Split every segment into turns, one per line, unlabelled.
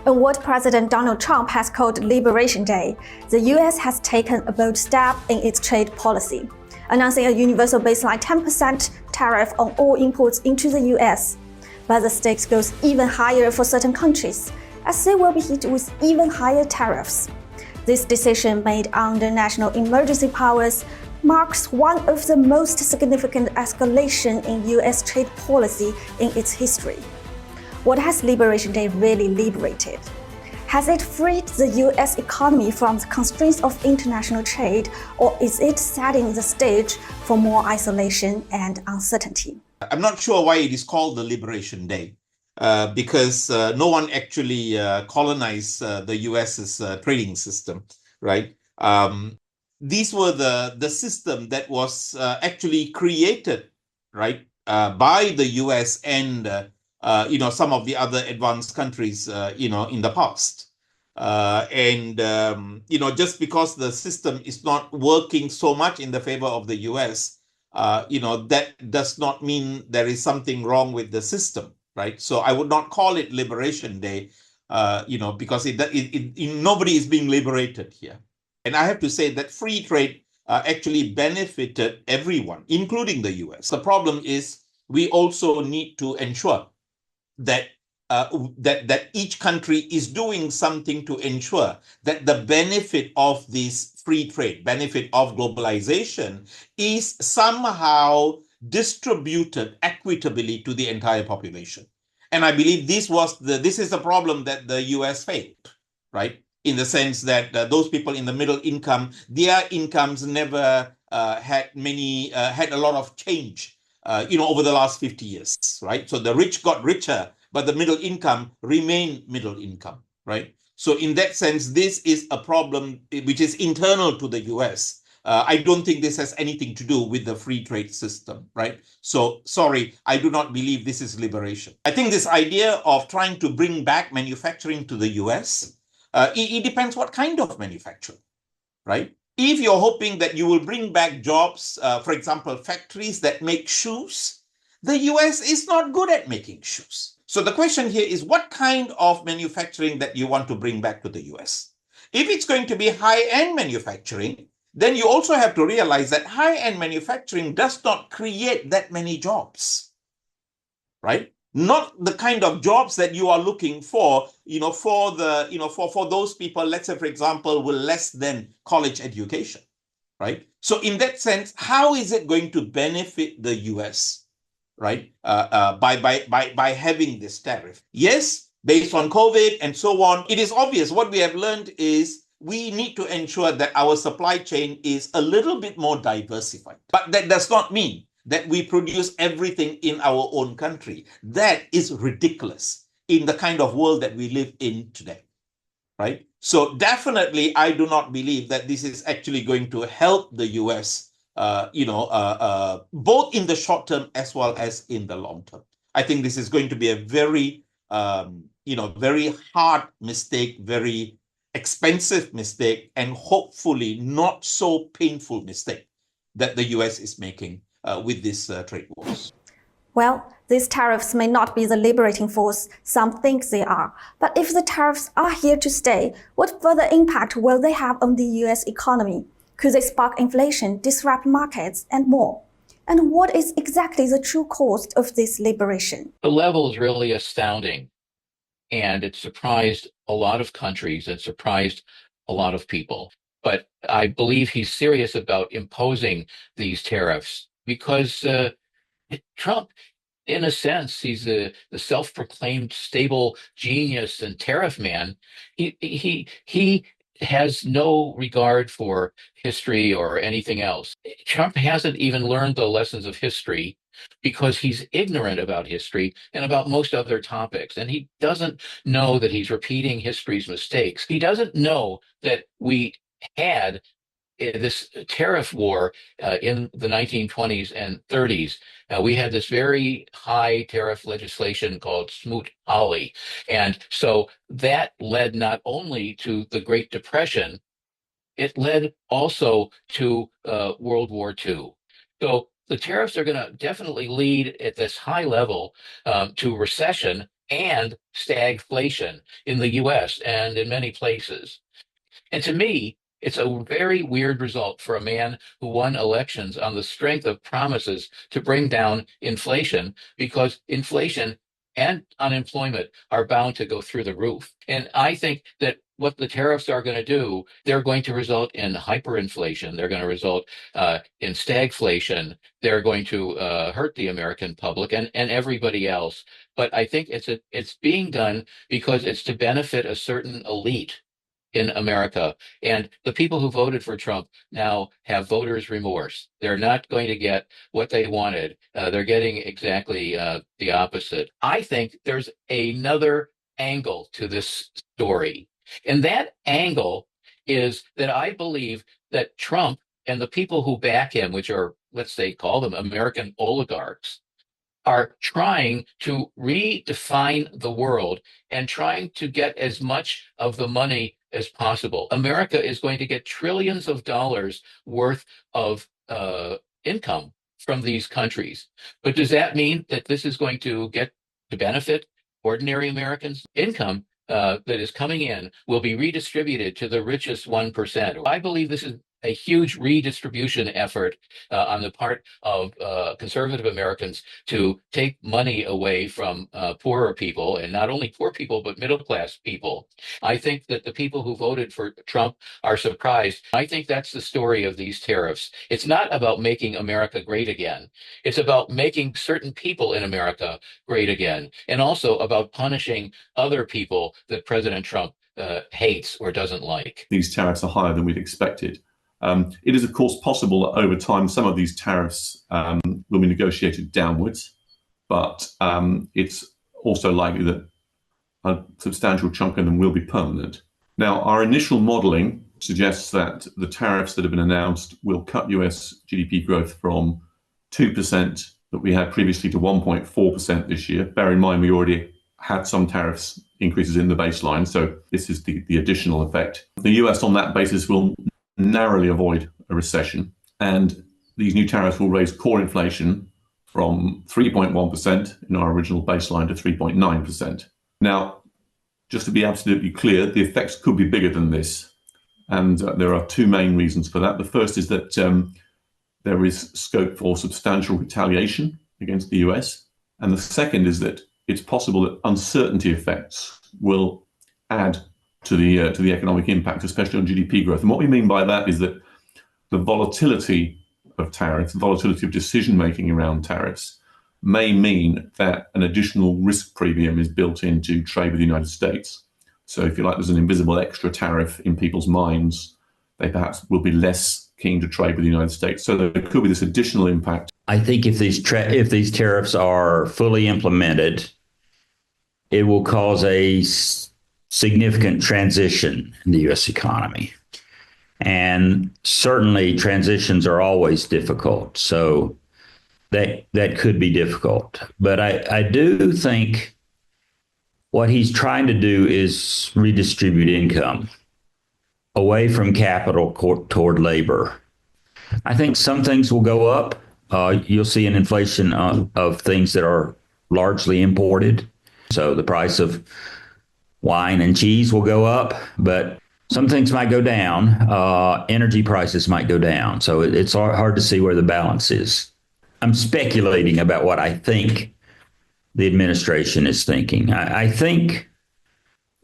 On what President Donald Trump has called Liberation Day, the US has taken a bold step in its trade policy, announcing a universal baseline 10% tariff on all imports into the US. But the stakes goes even higher for certain countries, as they will be hit with even higher tariffs. This decision, made under national emergency powers, marks one of the most significant escalations in US trade policy in its history. What has Liberation Day really liberated? Has it freed the US economy from the constraints of international trade, or is it setting the stage for more isolation and uncertainty?
I'm not sure why it is called the Liberation Day, because no one actually colonized the US's trading system, right? These were the system that was actually created, right, by the US and some of the other advanced countries, in the past. Just because the system is not working so much in the favor of the US, that does not mean there is something wrong with the system, right? So I would not call it Liberation Day, because nobody is being liberated here. And I have to say that free trade actually benefited everyone, including the US. The problem is we also need to ensure that that each country is doing something to ensure that the benefit of this free trade, benefit of globalization, is somehow distributed equitably to the entire population. And I believe this is the problem that the US failed, right? In the sense that those people in the middle income, their incomes never had a lot of change, over the last 50 years, right? So the rich got richer, but the middle income remained middle income, right? So in that sense, this is a problem which is internal to the US. I don't think this has anything to do with the free trade system, right? So sorry, I do not believe this is liberation. I think this idea of trying to bring back manufacturing to the US, it depends what kind of manufacturing, right? If you're hoping that you will bring back jobs, for example, factories that make shoes, the US is not good at making shoes. So the question here is what kind of manufacturing that you want to bring back to the US? If it's going to be high-end manufacturing, then you also have to realize that high-end manufacturing does not create that many jobs, right? Not the kind of jobs that you are looking for, for those people, let's say, for example, with less than college education, right? So in that sense, how is it going to benefit the US? Right, by having this tariff? Yes, based on COVID and so on, it is obvious what we have learned is we need to ensure that our supply chain is a little bit more diversified. But that does not mean that we produce everything in our own country. That is ridiculous in the kind of world that we live in today, right? So definitely, I do not believe that this is actually going to help the US both in the short term as well as in the long term. I think this is going to be a very, very hard mistake, very expensive mistake, and hopefully not so painful mistake that the US is making with these trade wars.
Well, these tariffs may not be the liberating force some think they are, but if the tariffs are here to stay, what further impact will they have on the US economy? Could they spark inflation, disrupt markets, and more? And what is exactly the true cost of this liberation?
The level is really astounding, and it surprised a lot of countries, it surprised a lot of people. But I believe he's serious about imposing these tariffs because Trump, in a sense, he's the self-proclaimed stable genius and tariff man. He has no regard for history or anything else. Trump hasn't even learned the lessons of history because he's ignorant about history and about most other topics. And he doesn't know that he's repeating history's mistakes. He doesn't know that we had this tariff war in the 1920s and 30s. We had this very high tariff legislation called Smoot-Hawley. And so that led not only to the Great Depression, it led also to World War II. So the tariffs are going to definitely lead at this high level to recession and stagflation in the US and in many places. And to me, it's a very weird result for a man who won elections on the strength of promises to bring down inflation, because inflation and unemployment are bound to go through the roof. And I think that what the tariffs are going to do, they're going to result in hyperinflation. They're going to result in stagflation. They're going to hurt the American public and everybody else. But I think it's being done because it's to benefit a certain elite in America. And the people who voted for Trump now have voters' remorse. They're not going to get what they wanted. They're getting exactly the opposite. I think there's another angle to this story. And that angle is that I believe that Trump and the people who back him, which are, let's say, call them American oligarchs, are trying to redefine the world and trying to get as much of the money as possible. America is going to get trillions of dollars worth of income from these countries. But does that mean that this is going to get to benefit ordinary Americans? Income that is coming in will be redistributed to the richest 1%. I believe this is a huge redistribution effort on the part of conservative Americans to take money away from poorer people, and not only poor people, but middle-class people. I think that the people who voted for Trump are surprised. I think that's the story of these tariffs. It's not about making America great again. It's about making certain people in America great again, and also about punishing other people that President Trump hates or doesn't like.
These tariffs are higher than we'd expected. It is, of course, possible that over time some of these tariffs will be negotiated downwards, but it's also likely that a substantial chunk of them will be permanent. Now, our initial modeling suggests that the tariffs that have been announced will cut US GDP growth from 2% that we had previously to 1.4% this year. Bear in mind, we already had some tariffs increases in the baseline, so this is the additional effect. The US on that basis will narrowly avoid a recession, and these new tariffs will raise core inflation from 3.1% in our original baseline to 3.9%. Now, just to be absolutely clear, the effects could be bigger than this, and there are two main reasons for that. The first is that there is scope for substantial retaliation against the US, and the second is that it's possible that uncertainty effects will add to the economic impact, especially on GDP growth. And what we mean by that is that the volatility of tariffs, the volatility of decision-making around tariffs, may mean that an additional risk premium is built into trade with the United States. So if you like, there's an invisible extra tariff in people's minds. They perhaps will be less keen to trade with the United States. So there could be this additional impact.
I think if these tariffs are fully implemented, it will cause a significant transition in the U.S. economy. And certainly transitions are always difficult. So that could be difficult. But I do think what he's trying to do is redistribute income away from capital toward labor. I think some things will go up. You'll see an inflation of things that are largely imported. So the price of wine and cheese will go up, but some things might go down. Energy prices might go down. So it's hard to see where the balance is. I'm speculating about what I think the administration is thinking. I think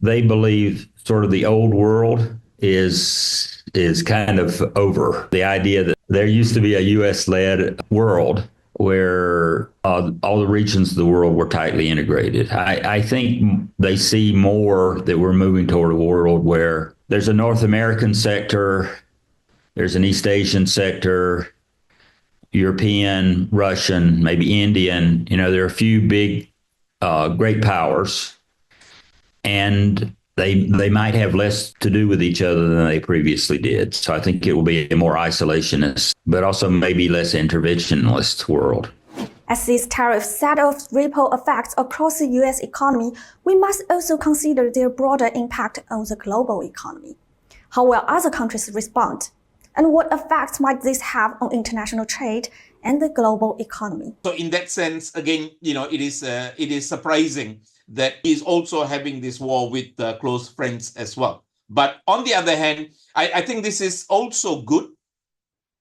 they believe sort of the old world is kind of over. The idea that there used to be a U.S.-led world where all the regions of the world were tightly integrated. I think they see more that we're moving toward a world where there's a North American sector, there's an East Asian sector, European, Russian, maybe Indian. There are a few big, great powers, and they might have less to do with each other than they previously did. So I think it will be a more isolationist, but also maybe less interventionist world.
As these tariffs set off ripple effects across the US economy, we must also consider their broader impact on the global economy. How will other countries respond? And what effects might this have on international trade and the global economy?
So in that sense, again, it is surprising that he's also having this war with close friends as well. But on the other hand, I think this is also good,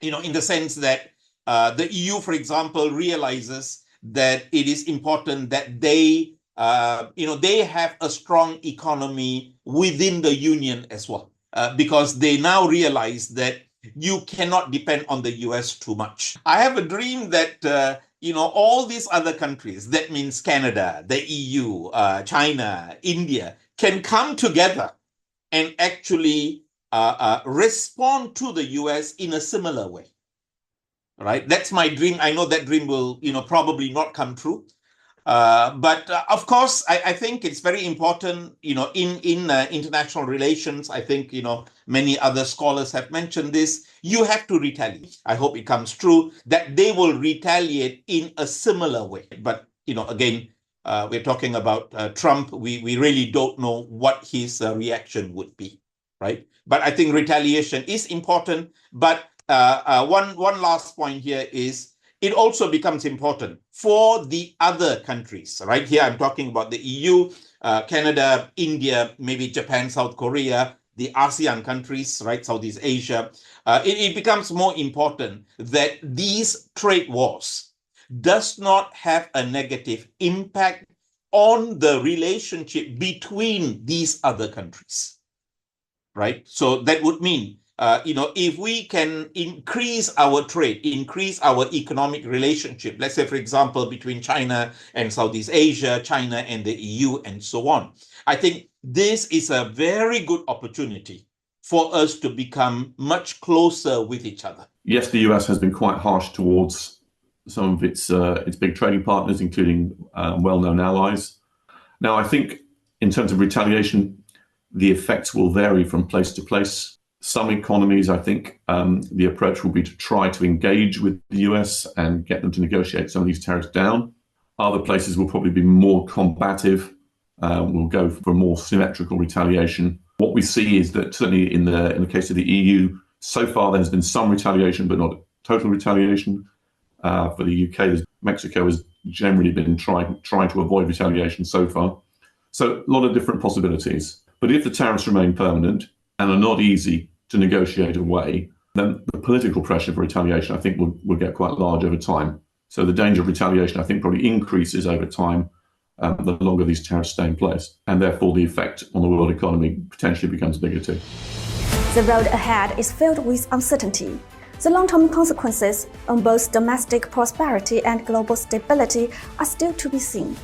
in the sense that the EU, for example, realizes that it is important that they have a strong economy within the union as well, because they now realize that you cannot depend on the US too much. I have a dream that, all these other countries, that means Canada, the EU, China, India, can come together and actually respond to the US in a similar way. Right? That's my dream. I know that dream will, probably not come true. But of course, I think it's very important, in international relations. I think, many other scholars have mentioned this. You have to retaliate. I hope it comes true that they will retaliate in a similar way. But, again, we're talking about Trump. We really don't know what his reaction would be, right? But I think retaliation is important. But one last point here is, it also becomes important for the other countries, right? Here I'm talking about the EU, Canada, India, maybe Japan, South Korea, the ASEAN countries, right? Southeast Asia. It becomes more important that these trade wars does not have a negative impact on the relationship between these other countries, right? So that would mean if we can increase our trade, increase our economic relationship, let's say, for example, between China and Southeast Asia, China and the EU, and so on, I think this is a very good opportunity for us to become much closer with each other.
Yes, the US has been quite harsh towards some of its big trading partners, including well-known allies. Now, I think in terms of retaliation, the effects will vary from place to place. Some economies, I think, the approach will be to try to engage with the US and get them to negotiate some of these tariffs down. Other places will probably be more combative, will go for more symmetrical retaliation. What we see is that certainly in the case of the EU, so far there has been some retaliation, but not total retaliation. For the UK, Mexico has generally been trying to avoid retaliation so far. So a lot of different possibilities. But if the tariffs remain permanent and are not easy to negotiate away, then the political pressure for retaliation, I think, will get quite large over time. So the danger of retaliation, I think, probably increases over time the longer these tariffs stay in place. And therefore, the effect on the world economy potentially becomes bigger too.
The road ahead is filled with uncertainty. The long-term consequences on both domestic prosperity and global stability are still to be seen.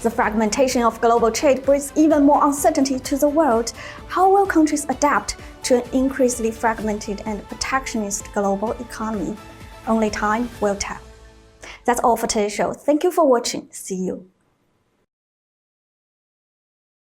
The fragmentation of global trade brings even more uncertainty to the world. How will countries adapt to an increasingly fragmented and protectionist global economy? Only time will tell. That's all for today's show. Thank you for watching. See you.